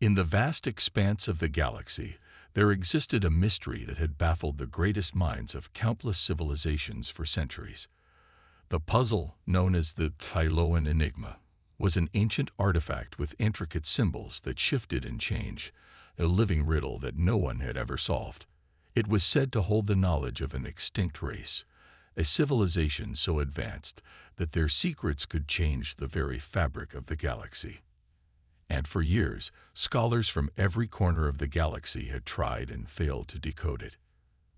In the vast expanse of the galaxy, there existed a mystery that had baffled the greatest minds of countless civilizations for centuries. The puzzle, known as the Kyloan Enigma, was an ancient artifact with intricate symbols that shifted and changed, a living riddle that no one had ever solved. It was said to hold the knowledge of an extinct race, a civilization so advanced that their secrets could change the very fabric of the galaxy. And for years, scholars from every corner of the galaxy had tried and failed to decode it.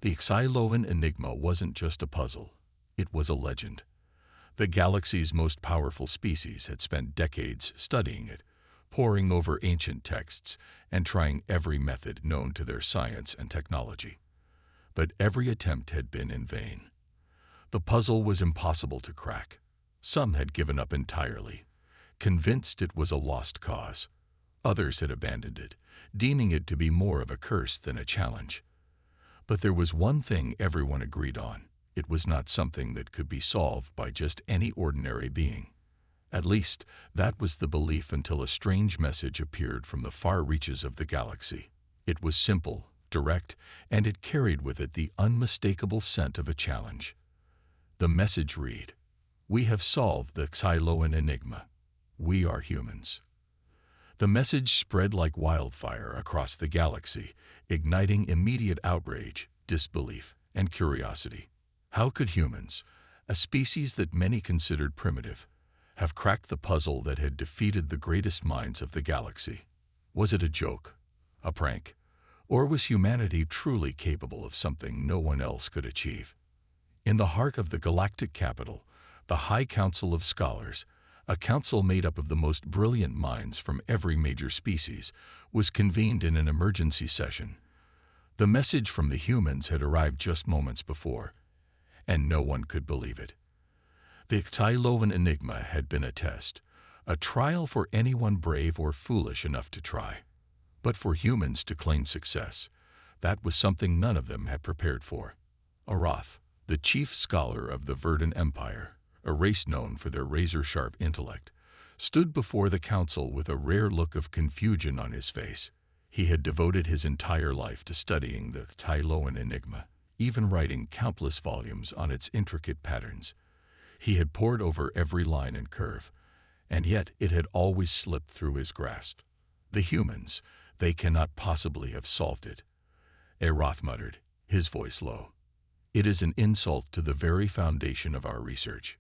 The Kyloan Enigma wasn't just a puzzle, it was a legend. The galaxy's most powerful species had spent decades studying it, poring over ancient texts and trying every method known to their science and technology. But every attempt had been in vain. The puzzle was impossible to crack. Some had given up entirely, convinced it was a lost cause. Others had abandoned it, deeming it to be more of a curse than a challenge. But there was one thing everyone agreed on. It was not something that could be solved by just any ordinary being. At least, that was the belief until a strange message appeared from the far reaches of the galaxy. It was simple, direct, and it carried with it the unmistakable scent of a challenge. The message read, "We have solved the Kyloan Enigma. We are humans." The message spread like wildfire across the galaxy, igniting immediate outrage, disbelief, and curiosity. How could humans, a species that many considered primitive, have cracked the puzzle that had defeated the greatest minds of the galaxy? Was it a joke, a prank, or was humanity truly capable of something no one else could achieve? In the heart of the galactic capital, the High Council of Scholars, a council made up of the most brilliant minds from every major species, was convened in an emergency session. The message from the humans had arrived just moments before, and no one could believe it. The Kyloan Enigma had been a test, a trial for anyone brave or foolish enough to try. But for humans to claim success, that was something none of them had prepared for. Arath, the chief scholar of the Verdant Empire, a race known for their razor-sharp intellect, stood before the council with a rare look of confusion on his face. He had devoted his entire life to studying the Kyloan Enigma, even writing countless volumes on its intricate patterns. He had pored over every line and curve, and yet it had always slipped through his grasp. The humans, they cannot possibly have solved it. Arath muttered, his voice low. It is an insult to the very foundation of our research.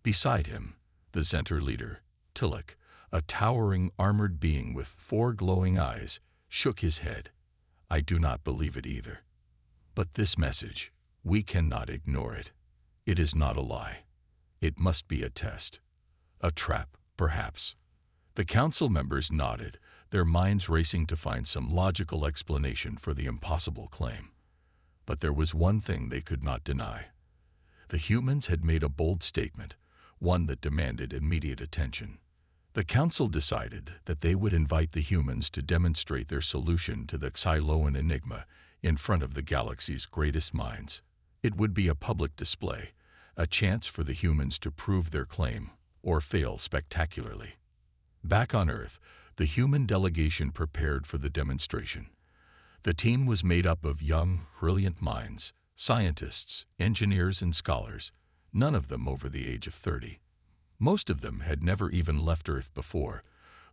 Beside him, the center leader, Tillich, a towering armored being with 4 glowing eyes, shook his head. I do not believe it either. But this message, we cannot ignore it. It is not a lie. It must be a test. A trap, perhaps. The council members nodded, their minds racing to find some logical explanation for the impossible claim. But there was one thing they could not deny. The humans had made a bold statement, one that demanded immediate attention. The council decided that they would invite the humans to demonstrate their solution to the Kyloan Enigma in front of the galaxy's greatest minds. It would be a public display, a chance for the humans to prove their claim or fail spectacularly. Back on Earth, the human delegation prepared for the demonstration. The team was made up of young, brilliant minds, scientists, engineers, and scholars, none of them over the age of 30. Most of them had never even left Earth before,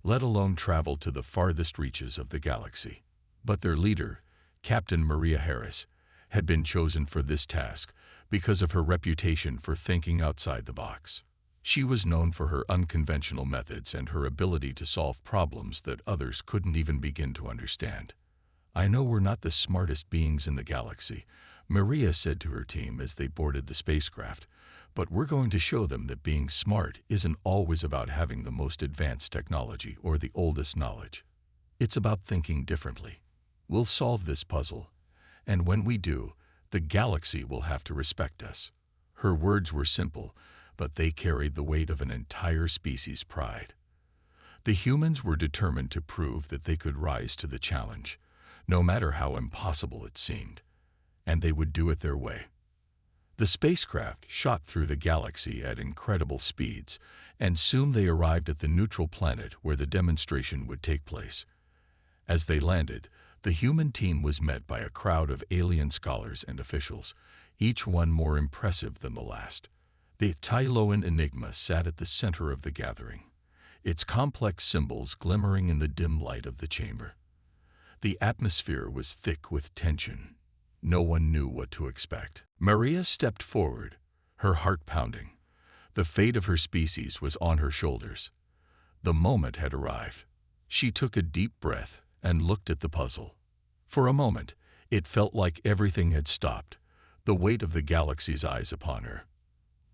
let alone traveled to the farthest reaches of the galaxy. But their leader, Captain Maria Harris, had been chosen for this task because of her reputation for thinking outside the box. She was known for her unconventional methods and her ability to solve problems that others couldn't even begin to understand. I know we're not the smartest beings in the galaxy, Maria said to her team as they boarded the spacecraft, but we're going to show them that being smart isn't always about having the most advanced technology or the oldest knowledge. It's about thinking differently. We'll solve this puzzle, and when we do, the galaxy will have to respect us. Her words were simple, but they carried the weight of an entire species' pride. The humans were determined to prove that they could rise to the challenge, no matter how impossible it seemed, and they would do it their way. The spacecraft shot through the galaxy at incredible speeds, and soon they arrived at the neutral planet where the demonstration would take place. As they landed, the human team was met by a crowd of alien scholars and officials, each one more impressive than the last. The Tyloan Enigma sat at the center of the gathering, its complex symbols glimmering in the dim light of the chamber. The atmosphere was thick with tension. No one knew what to expect. Maria stepped forward, her heart pounding. The fate of her species was on her shoulders. The moment had arrived. She took a deep breath and looked at the puzzle. For a moment, it felt like everything had stopped, the weight of the galaxy's eyes upon her.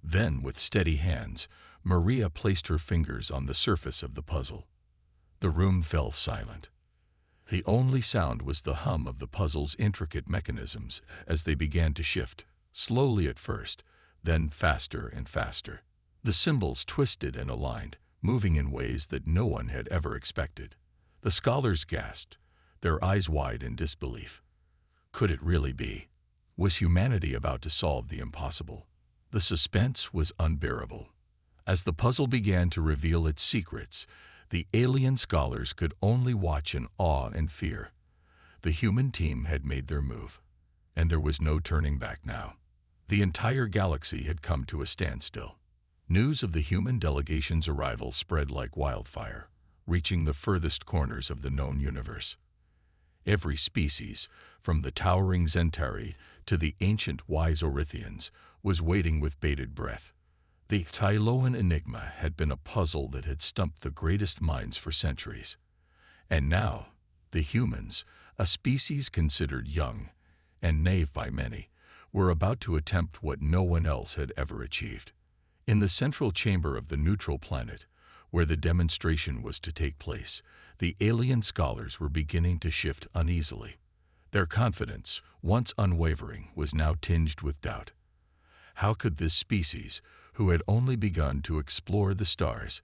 Then, with steady hands, Maria placed her fingers on the surface of the puzzle. The room fell silent. The only sound was the hum of the puzzle's intricate mechanisms as they began to shift, slowly at first, then faster and faster. The symbols twisted and aligned, moving in ways that no one had ever expected. The scholars gasped, their eyes wide in disbelief. Could it really be? Was humanity about to solve the impossible? The suspense was unbearable. As the puzzle began to reveal its secrets, the alien scholars could only watch in awe and fear. The human team had made their move, and there was no turning back now. The entire galaxy had come to a standstill. News of the human delegation's arrival spread like wildfire, reaching the furthest corners of the known universe. Every species, from the towering Zentari to the ancient wise Orithians, was waiting with bated breath. The Tyloan Enigma had been a puzzle that had stumped the greatest minds for centuries. And now, the humans, a species considered young and naive by many, were about to attempt what no one else had ever achieved. In the central chamber of the neutral planet, where the demonstration was to take place, the alien scholars were beginning to shift uneasily. Their confidence, once unwavering, was now tinged with doubt. How could this species, who had only begun to explore the stars,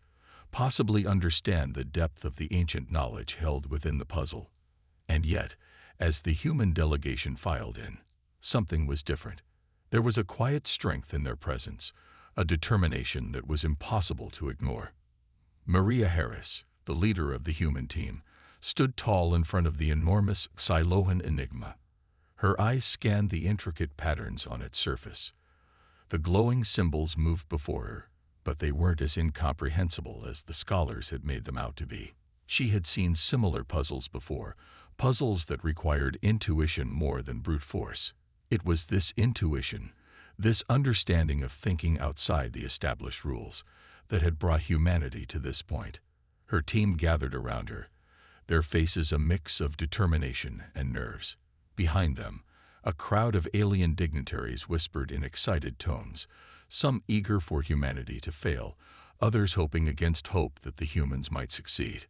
possibly understand the depth of the ancient knowledge held within the puzzle? And yet, as the human delegation filed in, something was different. There was a quiet strength in their presence, a determination that was impossible to ignore. Maria Harris, the leader of the human team, stood tall in front of the enormous Tyloan Enigma. Her eyes scanned the intricate patterns on its surface. The glowing symbols moved before her, but they weren't as incomprehensible as the scholars had made them out to be. She had seen similar puzzles before, puzzles that required intuition more than brute force. It was this intuition, this understanding of thinking outside the established rules, that had brought humanity to this point. Her team gathered around her, their faces a mix of determination and nerves. Behind them, a crowd of alien dignitaries whispered in excited tones, some eager for humanity to fail, others hoping against hope that the humans might succeed.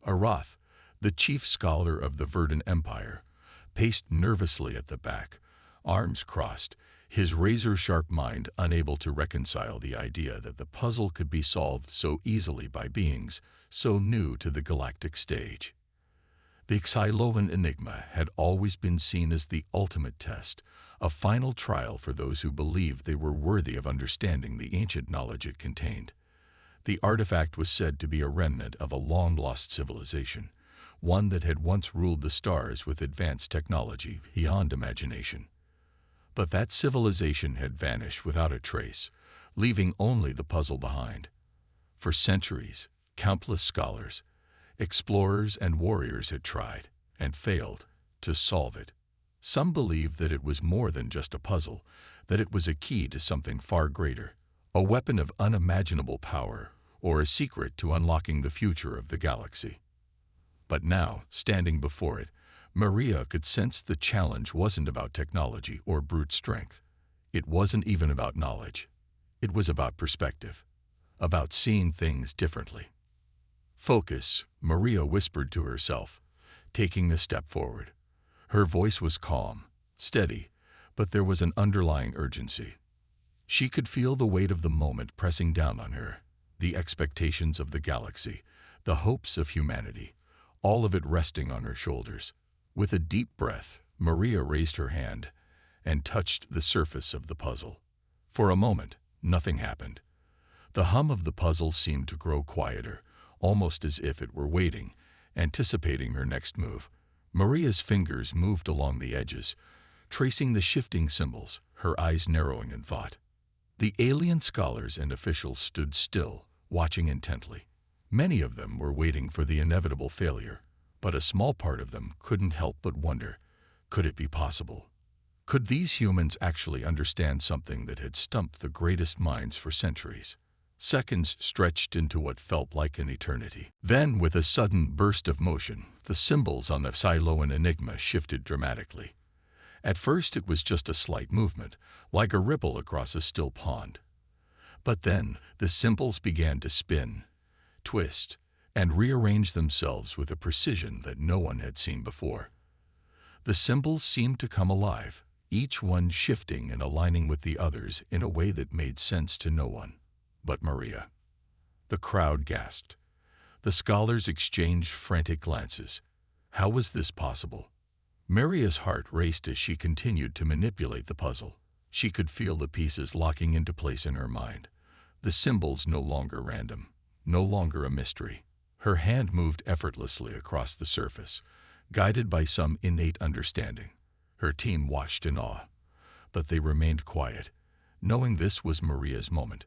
Arath, the chief scholar of the Verdant Empire, paced nervously at the back, arms crossed, his razor-sharp mind unable to reconcile the idea that the puzzle could be solved so easily by beings so new to the galactic stage. The Tyloan Enigma had always been seen as the ultimate test, a final trial for those who believed they were worthy of understanding the ancient knowledge it contained. The artifact was said to be a remnant of a long-lost civilization, one that had once ruled the stars with advanced technology beyond imagination. But that civilization had vanished without a trace, leaving only the puzzle behind. For centuries, countless scholars, explorers and warriors had tried, and failed, to solve it. Some believed that it was more than just a puzzle, that it was a key to something far greater, a weapon of unimaginable power, or a secret to unlocking the future of the galaxy. But now, standing before it, Maria could sense the challenge wasn't about technology or brute strength. It wasn't even about knowledge. It was about perspective, about seeing things differently. "Focus," Maria whispered to herself, taking a step forward. Her voice was calm, steady, but there was an underlying urgency. She could feel the weight of the moment pressing down on her, the expectations of the galaxy, the hopes of humanity, all of it resting on her shoulders. With a deep breath, Maria raised her hand and touched the surface of the puzzle. For a moment, nothing happened. The hum of the puzzle seemed to grow quieter, almost as if it were waiting, anticipating her next move. Maria's fingers moved along the edges, tracing the shifting symbols, her eyes narrowing in thought. The alien scholars and officials stood still, watching intently. Many of them were waiting for the inevitable failure, but a small part of them couldn't help but wonder, could it be possible? Could these humans actually understand something that had stumped the greatest minds for centuries? Seconds stretched into what felt like an eternity. Then, with a sudden burst of motion, the symbols on the Siloan enigma shifted dramatically. At first it was just a slight movement, like a ripple across a still pond. But then the symbols began to spin, twist, and rearrange themselves with a precision that no one had seen before. The symbols seemed to come alive, each one shifting and aligning with the others in a way that made sense to no one but Maria. The crowd gasped. The scholars exchanged frantic glances. How was this possible? Maria's heart raced as she continued to manipulate the puzzle. She could feel the pieces locking into place in her mind. The symbols no longer random, no longer a mystery. Her hand moved effortlessly across the surface, guided by some innate understanding. Her team watched in awe, but they remained quiet, knowing this was Maria's moment.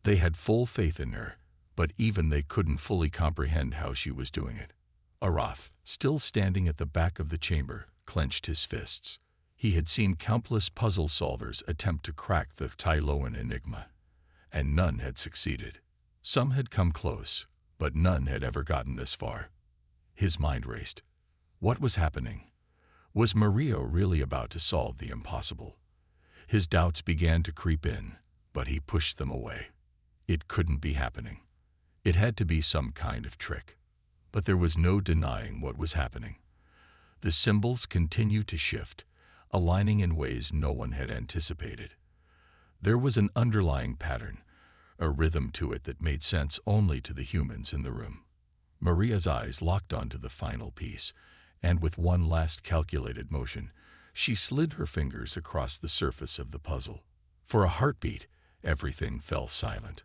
They had full faith in her, but even they couldn't fully comprehend how she was doing it. Arath, still standing at the back of the chamber, clenched his fists. He had seen countless puzzle solvers attempt to crack the Siloan enigma, and none had succeeded. Some had come close, but none had ever gotten this far. His mind raced. What was happening? Was Maria really about to solve the impossible? His doubts began to creep in, but he pushed them away. It couldn't be happening. It had to be some kind of trick. But there was no denying what was happening. The symbols continued to shift, aligning in ways no one had anticipated. There was an underlying pattern, a rhythm to it that made sense only to the humans in the room. Maria's eyes locked onto the final piece, and with one last calculated motion, she slid her fingers across the surface of the puzzle. For a heartbeat, everything fell silent.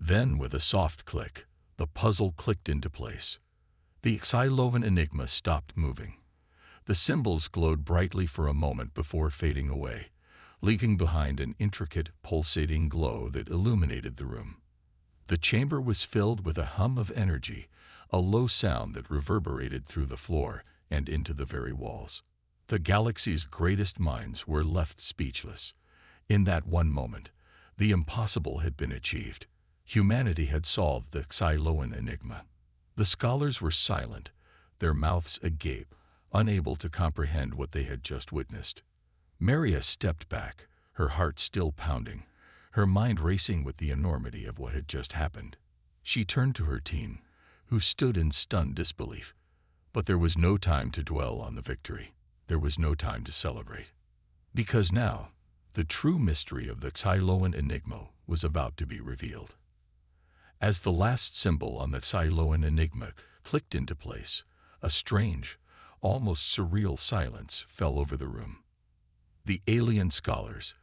Then, with a soft click, the puzzle clicked into place. The Siloan enigma stopped moving. The symbols glowed brightly for a moment before fading away, leaving behind an intricate, pulsating glow that illuminated the room. The chamber was filled with a hum of energy, a low sound that reverberated through the floor and into the very walls. The galaxy's greatest minds were left speechless. In that one moment, the impossible had been achieved. Humanity had solved the Siloan enigma. The scholars were silent, their mouths agape, unable to comprehend what they had just witnessed. Maria stepped back, her heart still pounding, her mind racing with the enormity of what had just happened. She turned to her team, who stood in stunned disbelief. But there was no time to dwell on the victory. There was no time to celebrate. Because now, the true mystery of the Siloan enigma was about to be revealed. As the last symbol on the Siloan enigma clicked into place, a strange, almost surreal silence fell over the room. The alien scholars,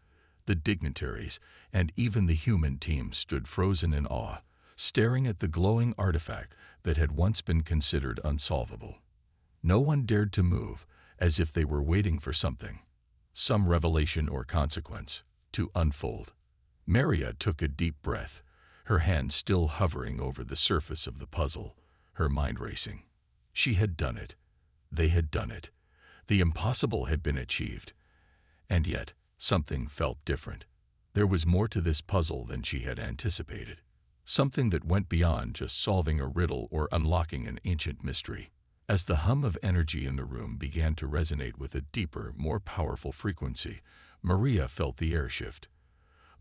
the dignitaries, and even the human team stood frozen in awe, staring at the glowing artifact that had once been considered unsolvable. No one dared to move, as if they were waiting for something, some revelation or consequence, to unfold. Maria took a deep breath, her hand still hovering over the surface of the puzzle, her mind racing. She had done it. They had done it. The impossible had been achieved. And yet, something felt different. There was more to this puzzle than she had anticipated. Something that went beyond just solving a riddle or unlocking an ancient mystery. As the hum of energy in the room began to resonate with a deeper, more powerful frequency, Maria felt the air shift.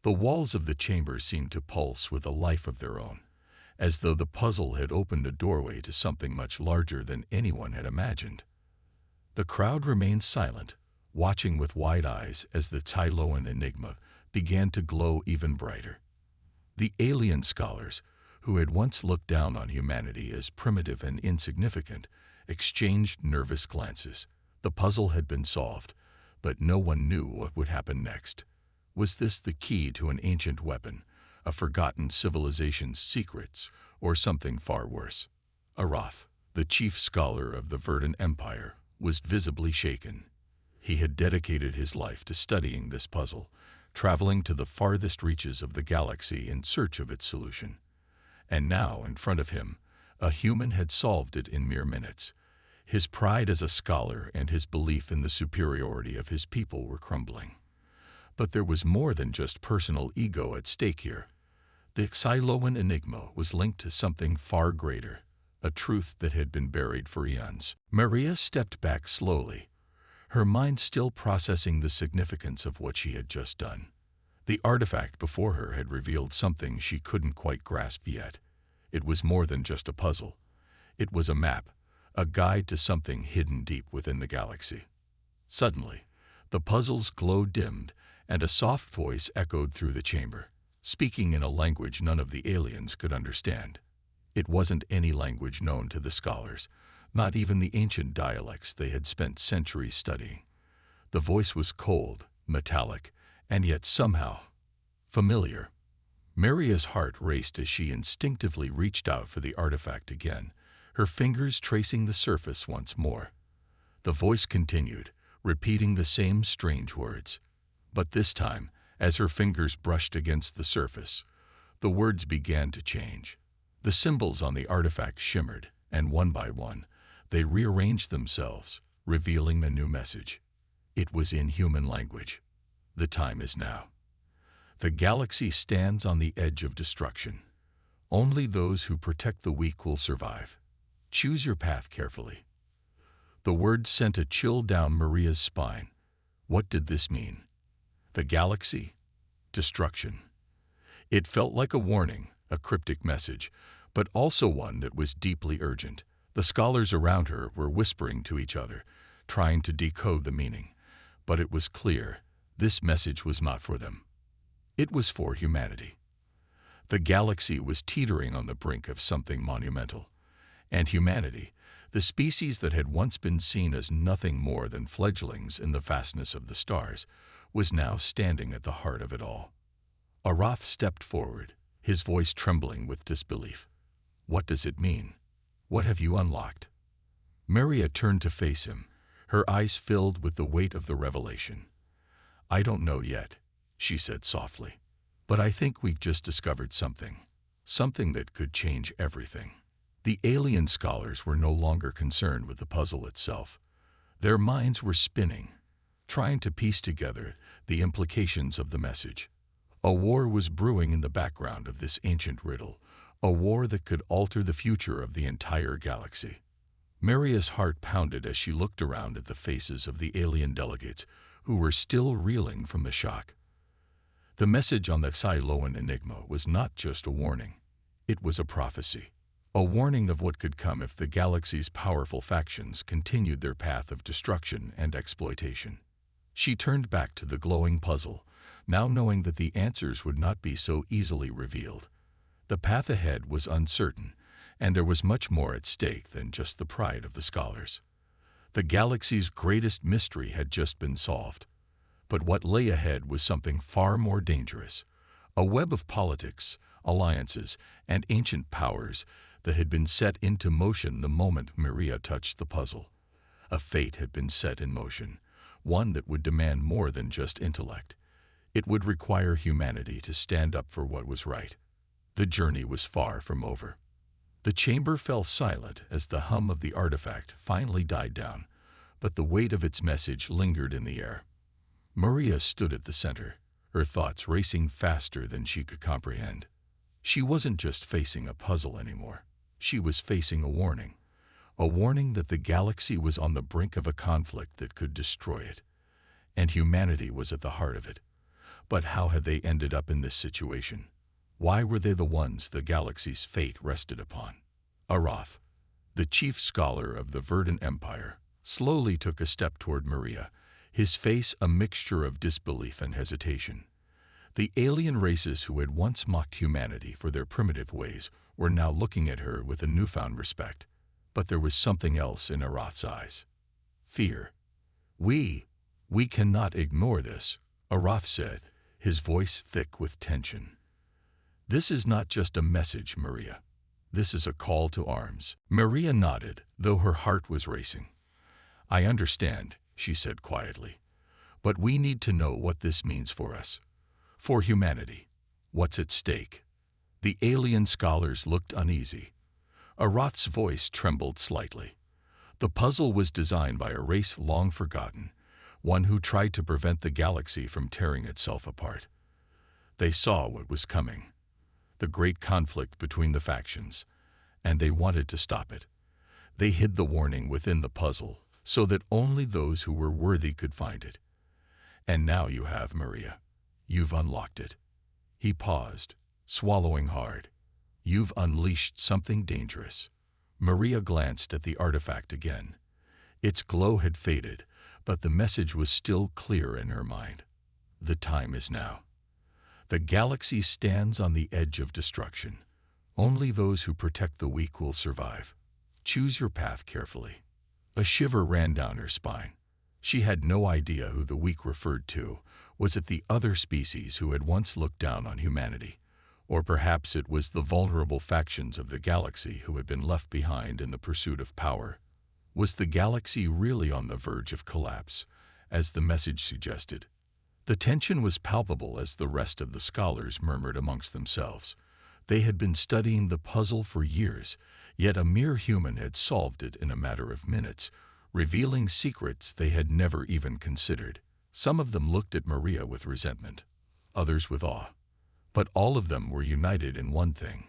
The walls of the chamber seemed to pulse with a life of their own, as though the puzzle had opened a doorway to something much larger than anyone had imagined. The crowd remained silent, watching with wide eyes as the Siloan enigma began to glow even brighter. The alien scholars, who had once looked down on humanity as primitive and insignificant, exchanged nervous glances. The puzzle had been solved, but no one knew what would happen next. Was this the key to an ancient weapon, a forgotten civilization's secrets, or something far worse? Arath, the chief scholar of the Verdant Empire, was visibly shaken. He had dedicated his life to studying this puzzle, traveling to the farthest reaches of the galaxy in search of its solution. And now, in front of him, a human had solved it in mere minutes. His pride as a scholar and his belief in the superiority of his people were crumbling. But there was more than just personal ego at stake here. The Xyloan enigma was linked to something far greater, a truth that had been buried for eons. Maria stepped back slowly, her mind still processing the significance of what she had just done. The artifact before her had revealed something she couldn't quite grasp yet. It was more than just a puzzle. It was a map, a guide to something hidden deep within the galaxy. Suddenly, the puzzle's glow dimmed, and a soft voice echoed through the chamber, speaking in a language none of the aliens could understand. It wasn't any language known to the scholars, not even the ancient dialects they had spent centuries studying. The voice was cold, metallic, and yet somehow familiar. Maria's heart raced as she instinctively reached out for the artifact again, her fingers tracing the surface once more. The voice continued, repeating the same strange words. But this time, as her fingers brushed against the surface, the words began to change. The symbols on the artifact shimmered, and one by one, they rearranged themselves, revealing a new message. It was in human language. The time is now. The galaxy stands on the edge of destruction. Only those who protect the weak will survive. Choose your path carefully. The words sent a chill down Maria's spine. What did this mean? The galaxy? Destruction. It felt like a warning, a cryptic message, but also one that was deeply urgent. The scholars around her were whispering to each other, trying to decode the meaning. But it was clear, this message was not for them. It was for humanity. The galaxy was teetering on the brink of something monumental. And humanity, the species that had once been seen as nothing more than fledglings in the vastness of the stars, was now standing at the heart of it all. Arath stepped forward, his voice trembling with disbelief. What does it mean? What have you unlocked? Maria turned to face him, her eyes filled with the weight of the revelation. I don't know yet, she said softly. But I think we've just discovered something. Something that could change everything. The alien scholars were no longer concerned with the puzzle itself. Their minds were spinning, trying to piece together the implications of the message. A war was brewing in the background of this ancient riddle, a war that could alter the future of the entire galaxy. Maria's heart pounded as she looked around at the faces of the alien delegates, who were still reeling from the shock. The message on the Xyloan enigma was not just a warning. It was a prophecy, a warning of what could come if the galaxy's powerful factions continued their path of destruction and exploitation. She turned back to the glowing puzzle, now knowing that the answers would not be so easily revealed. The path ahead was uncertain, and there was much more at stake than just the pride of the scholars. The galaxy's greatest mystery had just been solved. But what lay ahead was something far more dangerous, a web of politics, alliances, and ancient powers that had been set into motion the moment Maria touched the puzzle. A fate had been set in motion, one that would demand more than just intellect. It would require humanity to stand up for what was right. The journey was far from over. The chamber fell silent as the hum of the artifact finally died down, but the weight of its message lingered in the air. Maria stood at the center, her thoughts racing faster than she could comprehend. She wasn't just facing a puzzle anymore. She was facing a warning that the galaxy was on the brink of a conflict that could destroy it, and humanity was at the heart of it. But how had they ended up in this situation? Why were they the ones the galaxy's fate rested upon? Arath, the chief scholar of the Verdant Empire, slowly took a step toward Maria, his face a mixture of disbelief and hesitation. The alien races who had once mocked humanity for their primitive ways were now looking at her with a newfound respect. But there was something else in Arath's eyes. Fear. We cannot ignore this, Arath said, his voice thick with tension. This is not just a message, Maria. This is a call to arms. Maria nodded, though her heart was racing. I understand, she said quietly. But we need to know what this means for us. For humanity. What's at stake? The alien scholars looked uneasy. Arath's voice trembled slightly. The puzzle was designed by a race long forgotten, one who tried to prevent the galaxy from tearing itself apart. They saw what was coming, the great conflict between the factions, and they wanted to stop it. They hid the warning within the puzzle so that only those who were worthy could find it. And now you have, Maria. You've unlocked it. He paused, swallowing hard. You've unleashed something dangerous. Maria glanced at the artifact again. Its glow had faded, but the message was still clear in her mind. The time is now. The galaxy stands on the edge of destruction. Only those who protect the weak will survive. Choose your path carefully. A shiver ran down her spine. She had no idea who the weak referred to. Was it the other species who had once looked down on humanity? Or perhaps it was the vulnerable factions of the galaxy who had been left behind in the pursuit of power. Was the galaxy really on the verge of collapse, as the message suggested? The tension was palpable as the rest of the scholars murmured amongst themselves. They had been studying the puzzle for years, yet a mere human had solved it in a matter of minutes, revealing secrets they had never even considered. Some of them looked at Maria with resentment, others with awe. But all of them were united in one thing: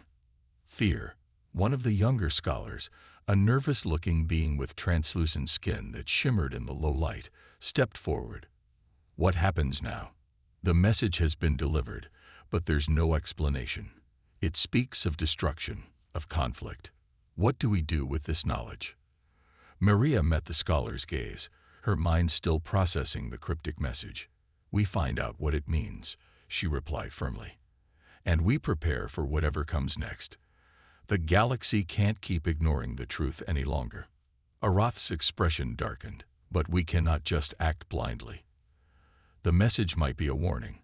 fear. One of the younger scholars, a nervous-looking being with translucent skin that shimmered in the low light, stepped forward. What happens now? The message has been delivered, but there's no explanation. It speaks of destruction, of conflict. What do we do with this knowledge? Maria met the scholar's gaze, her mind still processing the cryptic message. We find out what it means, she replied firmly. And we prepare for whatever comes next. The galaxy can't keep ignoring the truth any longer. Arath's expression darkened, but we cannot just act blindly. The message might be a warning,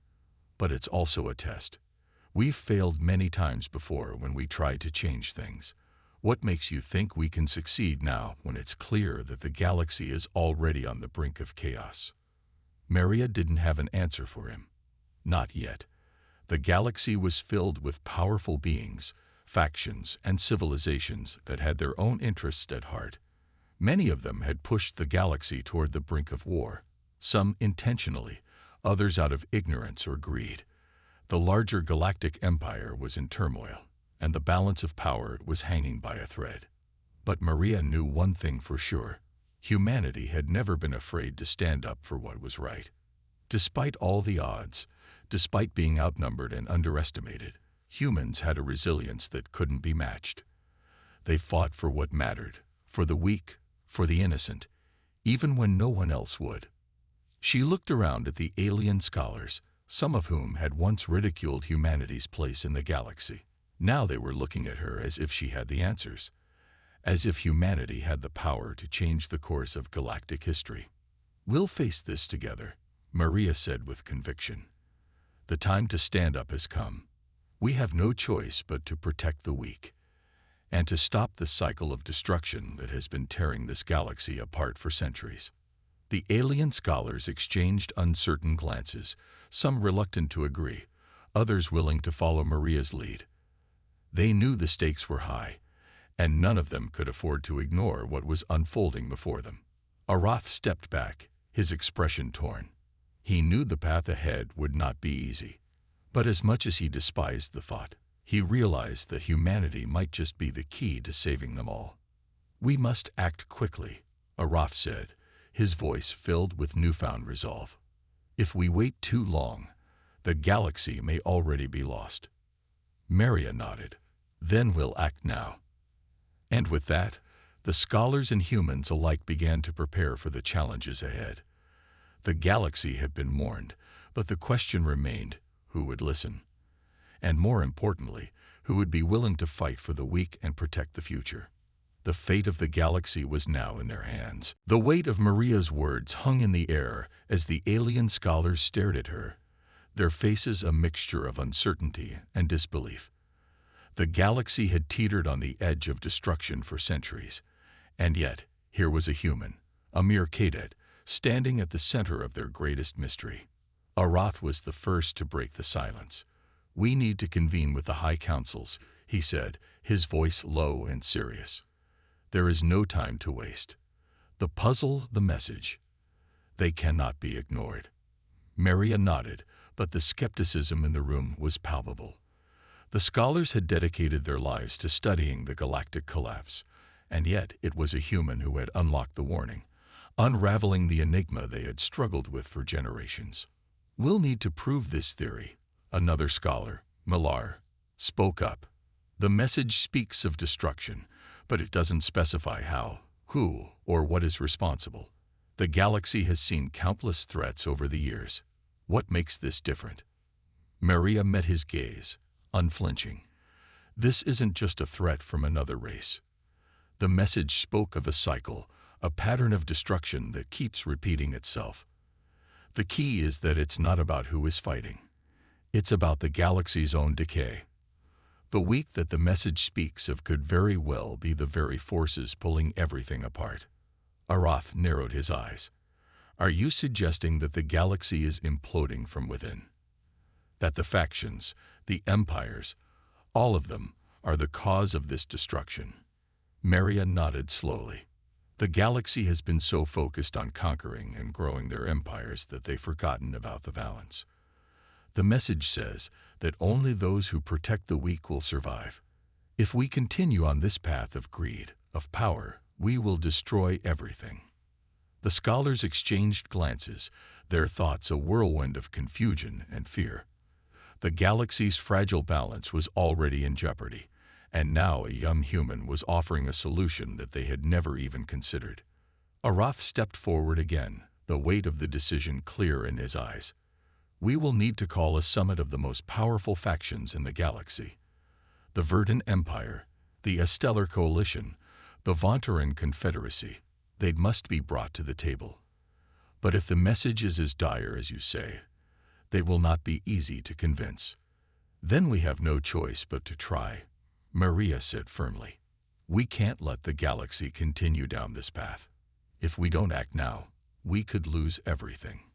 but it's also a test. We've failed many times before when we tried to change things. What makes you think we can succeed now when it's clear that the galaxy is already on the brink of chaos? Maria didn't have an answer for him. Not yet. The galaxy was filled with powerful beings, factions, and civilizations that had their own interests at heart. Many of them had pushed the galaxy toward the brink of war, some intentionally, others out of ignorance or greed. The larger galactic empire was in turmoil, and the balance of power was hanging by a thread. But Maria knew one thing for sure: humanity had never been afraid to stand up for what was right. Despite all the odds, despite being outnumbered and underestimated, humans had a resilience that couldn't be matched. They fought for what mattered, for the weak, for the innocent, even when no one else would. She looked around at the alien scholars, some of whom had once ridiculed humanity's place in the galaxy. Now they were looking at her as if she had the answers, as if humanity had the power to change the course of galactic history. We'll face this together, Maria said with conviction. The time to stand up has come. We have no choice but to protect the weak, and to stop the cycle of destruction that has been tearing this galaxy apart for centuries. The alien scholars exchanged uncertain glances, some reluctant to agree, others willing to follow Maria's lead. They knew the stakes were high, and none of them could afford to ignore what was unfolding before them. Arath stepped back, his expression torn. He knew the path ahead would not be easy. But as much as he despised the thought, he realized that humanity might just be the key to saving them all. We must act quickly, Arath said, his voice filled with newfound resolve. If we wait too long, the galaxy may already be lost. Maria nodded. Then we'll act now. And with that, the scholars and humans alike began to prepare for the challenges ahead. The galaxy had been warned, but the question remained: who would listen? And more importantly, who would be willing to fight for the weak and protect the future? The fate of the galaxy was now in their hands. The weight of Maria's words hung in the air as the alien scholars stared at her, their faces a mixture of uncertainty and disbelief. The galaxy had teetered on the edge of destruction for centuries, and yet here was a human, a mere cadet, standing at the center of their greatest mystery. Arath was the first to break the silence. "We need to convene with the High Councils," he said, his voice low and serious. "There is no time to waste. The puzzle, the message, they cannot be ignored." Maria nodded, but the skepticism in the room was palpable. The scholars had dedicated their lives to studying the galactic collapse, and yet it was a human who had unlocked the warning, unraveling the enigma they had struggled with for generations. "We'll need to prove this theory," another scholar, Millar, spoke up. "The message speaks of destruction, but it doesn't specify how, who, or what is responsible. The galaxy has seen countless threats over the years. What makes this different?" Maria met his gaze, unflinching. "This isn't just a threat from another race. The message spoke of a cycle, a pattern of destruction that keeps repeating itself. The key is that it's not about who is fighting. It's about the galaxy's own decay. The weak that the message speaks of could very well be the very forces pulling everything apart." Arath narrowed his eyes. "Are you suggesting that the galaxy is imploding from within? That the factions, the empires, all of them, are the cause of this destruction?" Maria nodded slowly. "The galaxy has been so focused on conquering and growing their empires that they've forgotten about the balance. The message says that only those who protect the weak will survive. If we continue on this path of greed, of power, we will destroy everything." The scholars exchanged glances, their thoughts a whirlwind of confusion and fear. The galaxy's fragile balance was already in jeopardy, and now a young human was offering a solution that they had never even considered. Arath stepped forward again, the weight of the decision clear in his eyes. "We will need to call a summit of the most powerful factions in the galaxy. The Verdant Empire, the Stellar Coalition, the Vontaran Confederacy. They must be brought to the table. But if the message is as dire as you say, they will not be easy to convince. Then we have no choice but to try," Maria said firmly. "We can't let the galaxy continue down this path. If we don't act now, we could lose everything.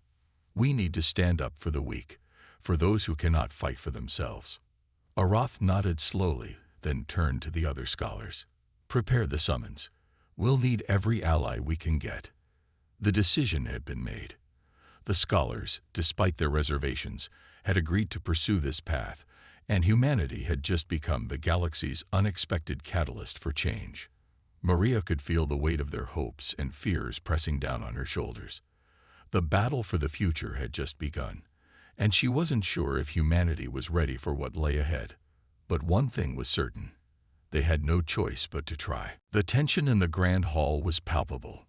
We need to stand up for the weak, for those who cannot fight for themselves." Arath nodded slowly, then turned to the other scholars. "Prepare the summons. We'll need every ally we can get." The decision had been made. The scholars, despite their reservations, had agreed to pursue this path, and humanity had just become the galaxy's unexpected catalyst for change. Maria could feel the weight of their hopes and fears pressing down on her shoulders. The battle for the future had just begun, and she wasn't sure if humanity was ready for what lay ahead. But one thing was certain. They had no choice but to try. The tension in the Grand Hall was palpable.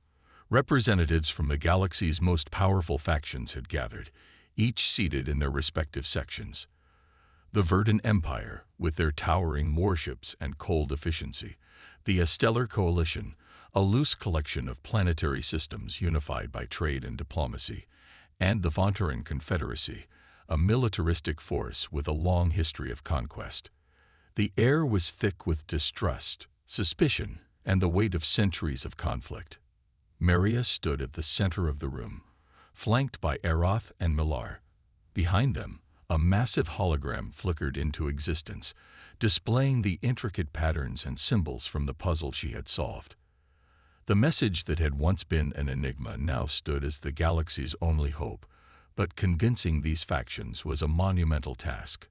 Representatives from the galaxy's most powerful factions had gathered, each seated in their respective sections. The Verdant Empire, with their towering warships and cold efficiency, the Stellar Coalition, a loose collection of planetary systems unified by trade and diplomacy, and the Vontaran Confederacy, a militaristic force with a long history of conquest. The air was thick with distrust, suspicion, and the weight of centuries of conflict. Maria stood at the center of the room, flanked by Arath and Millar. Behind them, a massive hologram flickered into existence, displaying the intricate patterns and symbols from the puzzle she had solved. The message that had once been an enigma now stood as the galaxy's only hope, but convincing these factions was a monumental task.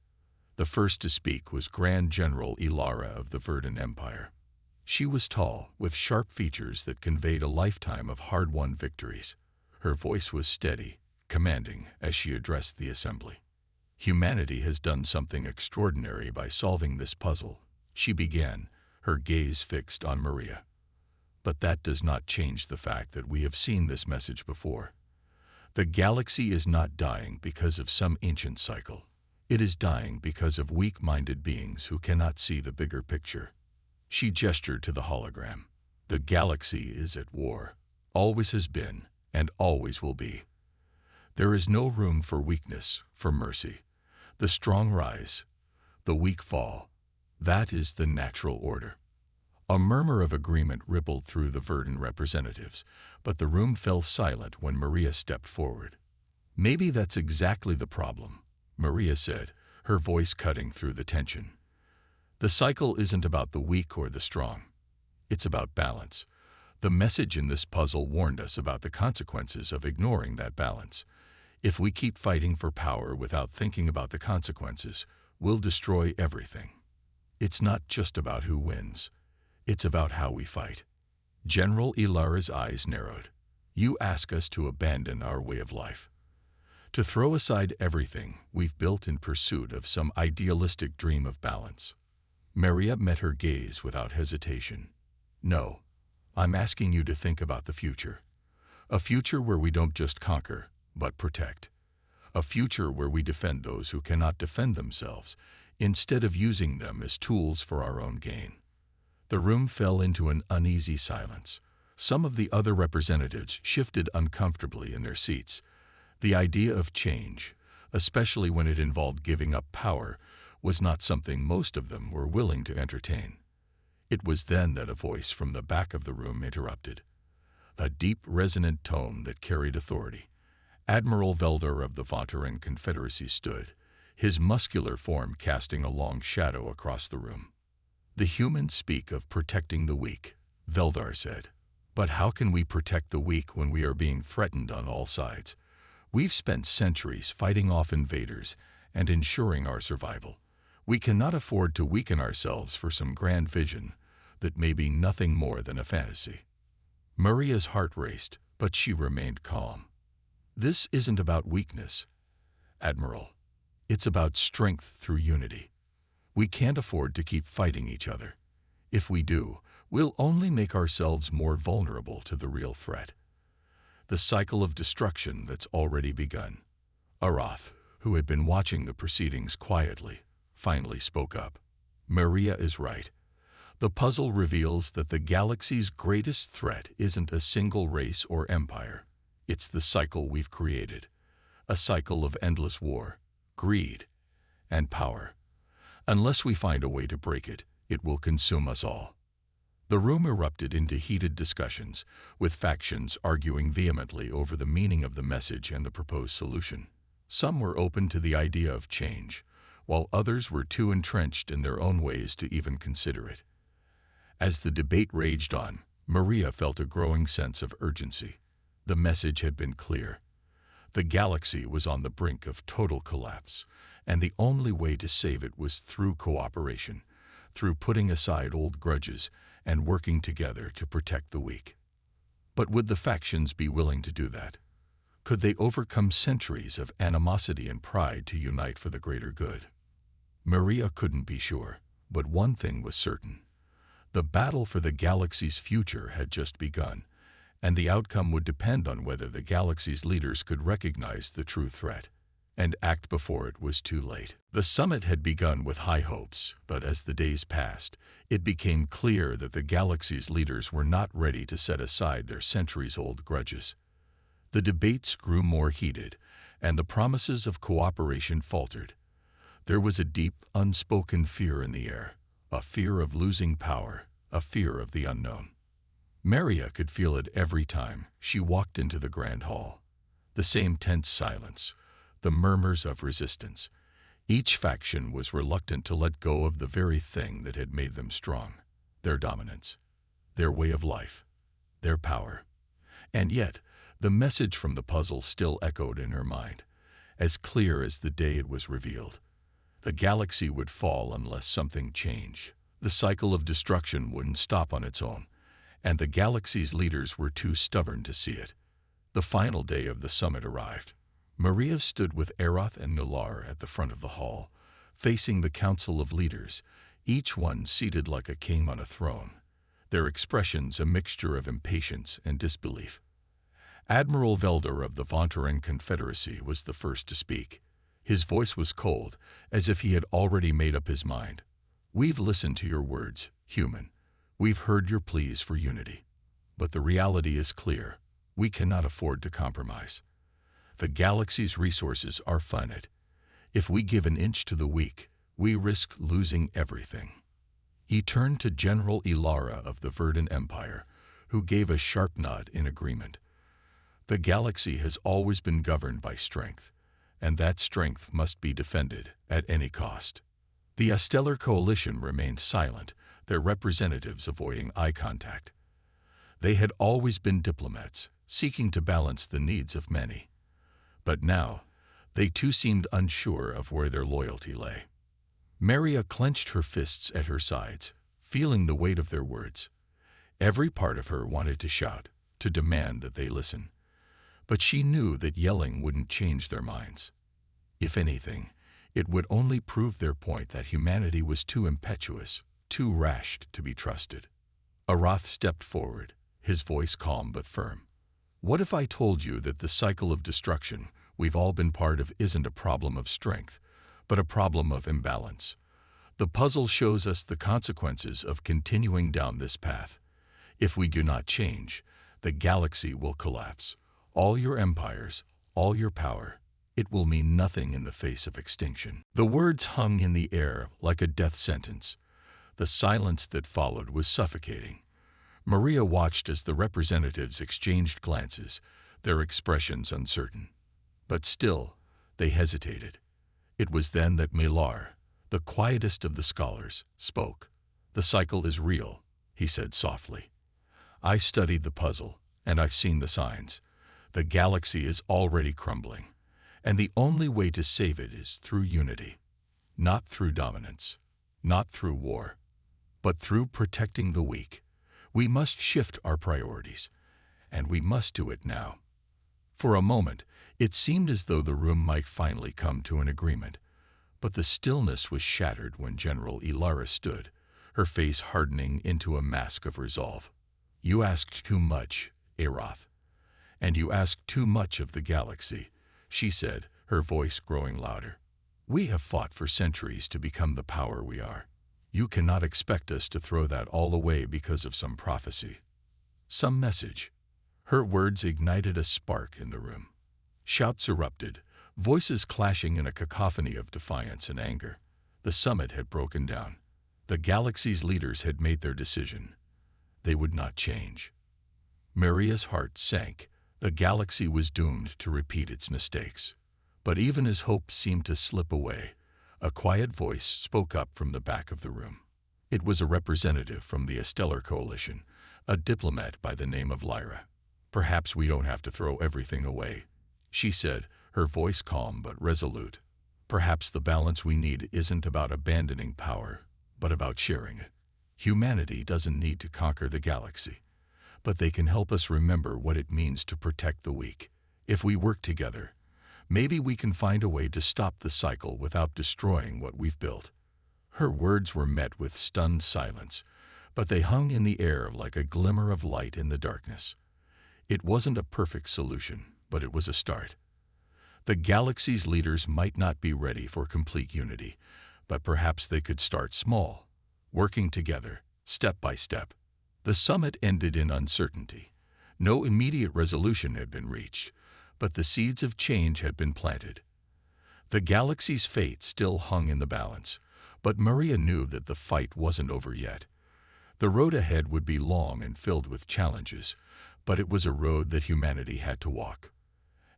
The first to speak was Grand General Ilara of the Verdant Empire. She was tall, with sharp features that conveyed a lifetime of hard-won victories. Her voice was steady, commanding, as she addressed the assembly. "Humanity has done something extraordinary by solving this puzzle," she began, her gaze fixed on Maria. "But that does not change the fact that we have seen this message before. The galaxy is not dying because of some ancient cycle. It is dying because of weak-minded beings who cannot see the bigger picture." She gestured to the hologram. "The galaxy is at war, always has been, and always will be. There is no room for weakness, for mercy. The strong rise, the weak fall. That is the natural order. A murmur of agreement rippled through the Verdant representatives, but the room fell silent when Maria stepped forward. "Maybe that's exactly the problem," Maria said, her voice cutting through the tension. "The cycle isn't about the weak or the strong. It's about balance. The message in this puzzle warned us about the consequences of ignoring that balance. If we keep fighting for power without thinking about the consequences, we'll destroy everything. It's not just about who wins. It's about how we fight." General Ilara's eyes narrowed. "You ask us to abandon our way of life, to throw aside everything we've built in pursuit of some idealistic dream of balance." Maria met her gaze without hesitation. "No, I'm asking you to think about the future. A future where we don't just conquer, but protect. A future where we defend those who cannot defend themselves, instead of using them as tools for our own gain." The room fell into an uneasy silence. Some of the other representatives shifted uncomfortably in their seats. The idea of change, especially when it involved giving up power, was not something most of them were willing to entertain. It was then that a voice from the back of the room interrupted. A deep, resonant tone that carried authority. Admiral Veldor of the Vontaran Confederacy stood, his muscular form casting a long shadow across the room. "The humans speak of protecting the weak," Veldar said. "But how can we protect the weak when we are being threatened on all sides? We've spent centuries fighting off invaders and ensuring our survival. We cannot afford to weaken ourselves for some grand vision that may be nothing more than a fantasy." Maria's heart raced, but she remained calm. "This isn't about weakness, Admiral. It's about strength through unity. We can't afford to keep fighting each other. If we do, we'll only make ourselves more vulnerable to the real threat. The cycle of destruction that's already begun." Arath, who had been watching the proceedings quietly, finally spoke up. "Maria is right. The puzzle reveals that the galaxy's greatest threat isn't a single race or empire. It's the cycle we've created. A cycle of endless war, greed, and power. Unless we find a way to break it, it will consume us all." The room erupted into heated discussions, with factions arguing vehemently over the meaning of the message and the proposed solution. Some were open to the idea of change, while others were too entrenched in their own ways to even consider it. As the debate raged on, Maria felt a growing sense of urgency. The message had been clear. The galaxy was on the brink of total collapse, and the only way to save it was through cooperation, through putting aside old grudges and working together to protect the weak. But would the factions be willing to do that? Could they overcome centuries of animosity and pride to unite for the greater good? Maria couldn't be sure, but one thing was certain. The battle for the galaxy's future had just begun, and the outcome would depend on whether the galaxy's leaders could recognize the true threat and act before it was too late. The summit had begun with high hopes, but as the days passed, it became clear that the galaxy's leaders were not ready to set aside their centuries-old grudges. The debates grew more heated, and the promises of cooperation faltered. There was a deep, unspoken fear in the air, a fear of losing power, a fear of the unknown. Maria could feel it every time she walked into the grand hall. The same tense silence, the murmurs of resistance. Each faction was reluctant to let go of the very thing that had made them strong, their dominance, their way of life, their power. And yet, the message from the puzzle still echoed in her mind, as clear as the day it was revealed. The galaxy would fall unless something changed. The cycle of destruction wouldn't stop on its own, and the galaxy's leaders were too stubborn to see it. The final day of the summit arrived. Maria stood with Arath and Nilar at the front of the hall, facing the council of leaders, each one seated like a king on a throne, their expressions a mixture of impatience and disbelief. Admiral Veldor of the Vontaran Confederacy was the first to speak. His voice was cold, as if he had already made up his mind. "We've listened to your words, human. We've heard your pleas for unity. But the reality is clear. We cannot afford to compromise. The galaxy's resources are finite. If we give an inch to the weak, we risk losing everything." He turned to General Ilara of the Verdant Empire, who gave a sharp nod in agreement. The galaxy has always been governed by strength, and that strength must be defended at any cost. The Stellar Coalition remained silent, their representatives avoiding eye contact. They had always been diplomats, seeking to balance the needs of many. But now, they too seemed unsure of where their loyalty lay. Maria clenched her fists at her sides, feeling the weight of their words. Every part of her wanted to shout, to demand that they listen. But she knew that yelling wouldn't change their minds. If anything, it would only prove their point that humanity was too impetuous, too rash to be trusted. Arath stepped forward, his voice calm but firm. What if I told you that the cycle of destruction we've all been part of isn't a problem of strength, but a problem of imbalance? The puzzle shows us the consequences of continuing down this path. If we do not change, the galaxy will collapse. All your empires, all your power, it will mean nothing in the face of extinction. The words hung in the air like a death sentence. The silence that followed was suffocating. Maria watched as the representatives exchanged glances, their expressions uncertain. But still, they hesitated. It was then that Milar, the quietest of the scholars, spoke. "The cycle is real," he said softly. "I studied the puzzle, and I've seen the signs. The galaxy is already crumbling, and the only way to save it is through unity. Not through dominance, not through war, but through protecting the weak. We must shift our priorities, and we must do it now." For a moment, it seemed as though the room might finally come to an agreement. But the stillness was shattered when General Ilara stood, her face hardening into a mask of resolve. "You asked too much, Arath, and you asked too much of the galaxy," she said, her voice growing louder. "We have fought for centuries to become the power we are. You cannot expect us to throw that all away because of some prophecy, some message." Her words ignited a spark in the room. Shouts erupted, voices clashing in a cacophony of defiance and anger. The summit had broken down. The galaxy's leaders had made their decision. They would not change. Maria's heart sank. The galaxy was doomed to repeat its mistakes. But even as hope seemed to slip away, a quiet voice spoke up from the back of the room. It was a representative from the Stellar Coalition, a diplomat by the name of Lyra. "Perhaps we don't have to throw everything away," she said, her voice calm but resolute. "Perhaps the balance we need isn't about abandoning power, but about sharing it. Humanity doesn't need to conquer the galaxy, but they can help us remember what it means to protect the weak. If we work together, maybe we can find a way to stop the cycle without destroying what we've built." Her words were met with stunned silence, but they hung in the air like a glimmer of light in the darkness. It wasn't a perfect solution, but it was a start. The galaxy's leaders might not be ready for complete unity, but perhaps they could start small, working together, step by step. The summit ended in uncertainty. No immediate resolution had been reached, but the seeds of change had been planted. The galaxy's fate still hung in the balance, but Maria knew that the fight wasn't over yet. The road ahead would be long and filled with challenges, but it was a road that humanity had to walk.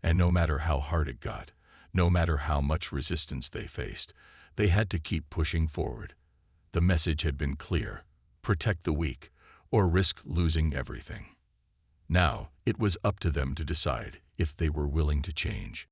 And no matter how hard it got, no matter how much resistance they faced, they had to keep pushing forward. The message had been clear: protect the weak, or risk losing everything. Now, it was up to them to decide if they were willing to change.